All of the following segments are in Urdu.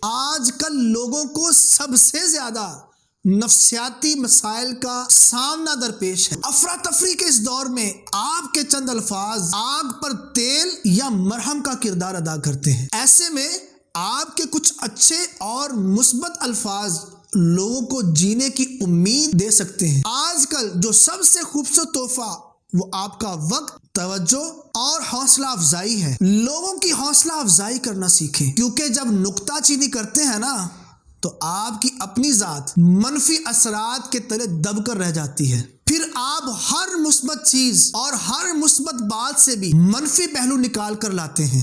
آج کل لوگوں کو سب سے زیادہ نفسیاتی مسائل کا سامنا درپیش ہے۔ افراتفری کے اس دور میں آپ کے چند الفاظ آگ پر تیل یا مرہم کا کردار ادا کرتے ہیں۔ ایسے میں آپ کے کچھ اچھے اور مثبت الفاظ لوگوں کو جینے کی امید دے سکتے ہیں۔ آج کل جو سب سے خوبصورت تحفہ وہ آپ کا وقت، توجہ اور حوصلہ افزائی ہے۔ لوگوں کی حوصلہ افزائی کرنا سیکھیں، کیونکہ جب نکتہ چینی کرتے ہیں نا تو آپ کی اپنی ذات منفی اثرات کے تلے دب کر رہ جاتی ہے۔ پھر آپ ہر مثبت چیز اور ہر مثبت بات سے بھی منفی پہلو نکال کر لاتے ہیں۔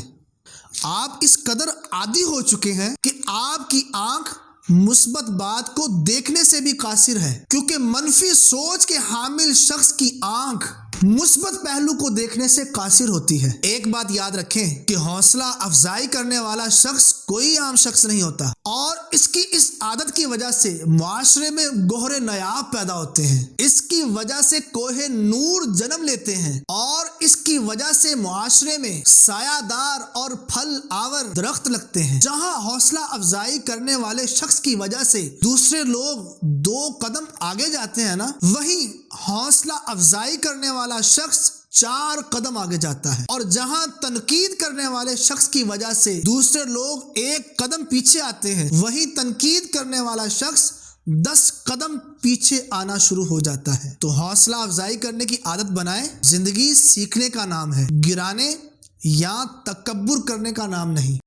آپ اس قدر عادی ہو چکے ہیں کہ آپ کی آنکھ مثبت بات کو دیکھنے سے بھی قاصر ہے، کیونکہ منفی سوچ کے حامل شخص کی آنکھ مثبت پہلو کو دیکھنے سے قاصر ہوتی ہے۔ ایک بات یاد رکھیں کہ حوصلہ افزائی کرنے والا شخص کوئی عام شخص نہیں ہوتا، اور اس کی اس عادت کی وجہ سے معاشرے میں گوہر نایاب پیدا ہوتے ہیں۔ اس کی وجہ سے کوہ نور جنم لیتے ہیں، اور اس کی وجہ سے معاشرے میں سایہ دار اور پھل آور درخت لگتے ہیں۔ جہاں حوصلہ افزائی کرنے والے شخص کی وجہ سے دوسرے لوگ 2 قدم آگے جاتے ہیں نا، وہیں حوصلہ افزائی کرنے والا شخص 4 قدم آگے جاتا ہے۔ اور جہاں تنقید کرنے والے شخص کی وجہ سے دوسرے لوگ 1 قدم پیچھے آتے ہیں، وہیں تنقید کرنے والا شخص 10 قدم پیچھے آنا شروع ہو جاتا ہے۔ تو حوصلہ افزائی کرنے کی عادت بنائیں۔ زندگی سیکھنے کا نام ہے، گرانے یا تکبر کرنے کا نام نہیں۔